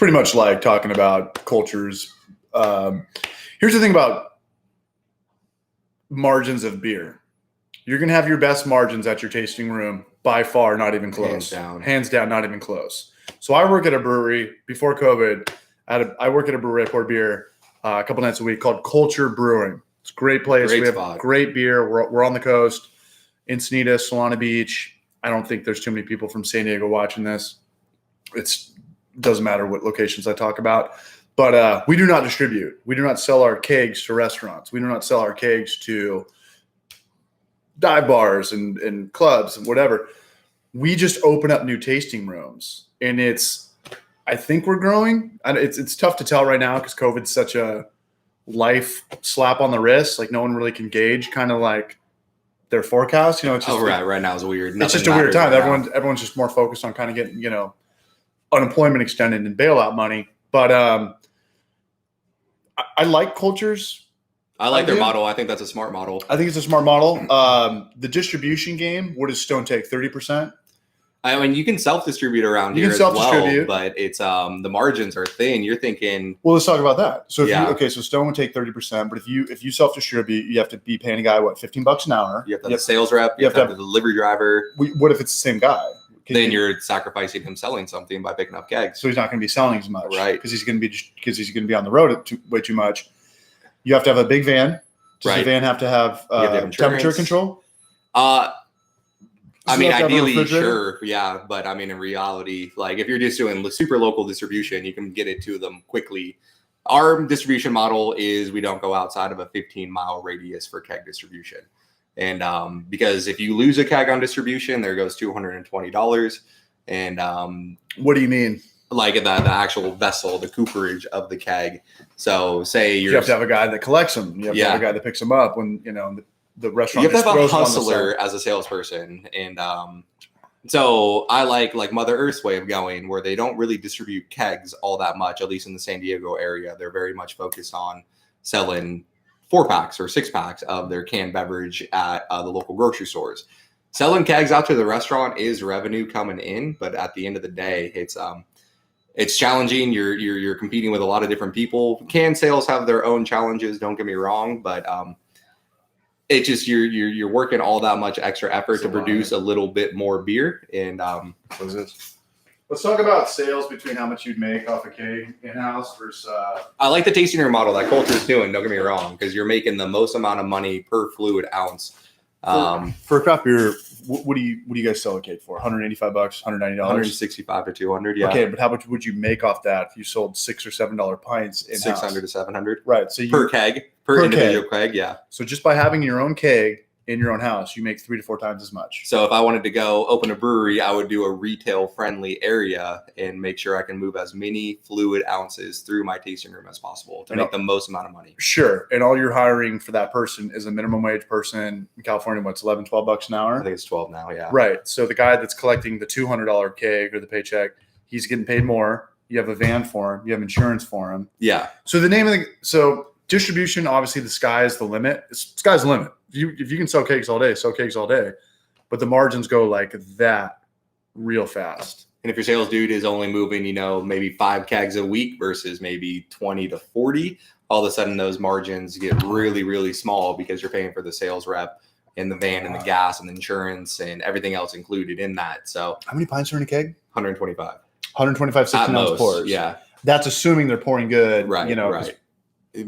pretty much like talking about cultures. Here's the thing about margins of beer. You're going to have your best margins at your tasting room by far, not even close. Hands down, not even close. So I work at a brewery before COVID. I work at a brewery. I pour beer a couple nights a week called Culver Brewing. It's a great place. We have great beer. We're on the coast, Encinitas, Solana Beach. I don't think there's too many people from San Diego watching this. It doesn't matter what locations I talk about. But we do not distribute. We do not sell our kegs to restaurants. We do not sell our kegs to dive bars and clubs and whatever. We just open up new tasting rooms. And I think we're growing. It's tough to tell right now because COVID's such a life slap on the wrist. Like no one really can gauge kind of like their forecast. It's just right now is weird. It's just a weird time. Everyone's just more focused on kind of getting, unemployment extended and bailout money. But I like cultures. I like their model. I think that's a smart model. I think it's a smart model. The distribution game, what does Stone take? 30%? I mean, you can self-distribute around here as well, but it's the margins are thin. You're thinking. Well, let's talk about that. So so Stone would take 30%, but if you self-distribute, you have to be paying a guy $15 an hour. You have to have a sales rep. You have to have the delivery driver. What if it's the same guy? Then you're sacrificing him selling something by picking up kegs. So he's not going to be selling as much, right? Because he's going to be on the road way too much. You have to have a big van. Does the van have to have temperature control? I mean, ideally, sure, yeah. But I mean, in reality, like if you're just doing super local distribution, you can get it to them quickly. Our distribution model is we don't go outside of a 15-mile radius for keg distribution. And because if you lose a keg on distribution, there goes $220. And what do you mean? Like the actual vessel, the cooperage of the keg. So say you have to have a guy that collects them. You have to have a guy that picks them up when the restaurant. You have to have a hustler as a salesperson, and so I like Mother Earth's way of going, where they don't really distribute kegs all that much. At least in the San Diego area, they're very much focused on selling 4-packs or 6-packs of their canned beverage at the local grocery stores. Selling kegs out to the restaurant is revenue coming in, but at the end of the day, it's challenging. You're competing with a lot of different people. Can sales have their own challenges? Don't get me wrong, but it's just you're working all that much extra effort to produce a little bit more beer. And what is this? Let's talk about sales between how much you'd make off a keg in-house versus. I like the tasting room model that Culver's doing. Don't get me wrong, because you're making the most amount of money per fluid ounce. For a craft beer, what do you guys sell a keg for? $185, $190, $165 to $200. Yeah. Okay, but how much would you make off that if you sold $6 or $7 pints in-house? $600 to $700. Right. So per keg, per individual keg. Yeah. So just by having your own keg in your own house, you make 3 to 4 times as much. So if I wanted to go open a brewery, I would do a retail friendly area and make sure I can move as many fluid ounces through my tasting room as possible to make the most amount of money. Sure. And all you're hiring for that person is a minimum wage person in California. What's $11, $12 an hour? I think it's 12 now. Yeah. Right. So the guy that's collecting the $200 keg or the paycheck, he's getting paid more. You have a van for him. You have insurance for him. Yeah. So so distribution, obviously the sky is the limit. Sky's the limit. If you can sell cakes all day, sell cakes all day. But the margins go like that real fast. And if your sales dude is only moving, maybe 5 kegs a week versus maybe 20 to 40, all of a sudden those margins get really, really small because you're paying for the sales rep and the van and the gas and the insurance and everything else included in that. So how many pints are in a keg? 125. 125 16-ounce pours. Yeah. That's assuming they're pouring good. Right. Right.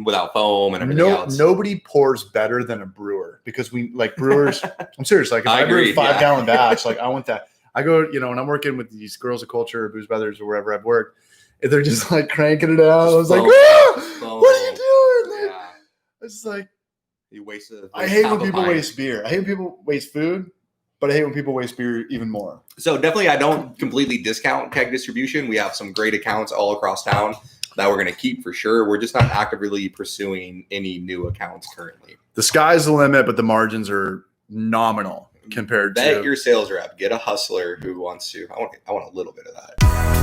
Without foam and everything else. Nobody pours better than a brewer because we like brewers. I'm serious. Like if I brew a 5-gallon batch, like I want that. I go, when I'm working with these girls of culture or Booze Brothers or wherever I've worked, and they're just like cranking it out. I was like, what are you doing? Yeah. It's like, you wasted. I hate when people waste beer. I hate when people waste food, but I hate when people waste beer even more. So definitely, I don't completely discount keg distribution. We have some great accounts all across town that we're going to keep for sure. We're just not actively pursuing any new accounts currently. The sky's the limit, but the margins are nominal compared to. Bet your sales rep. Get a hustler who wants to. I want a little bit of that.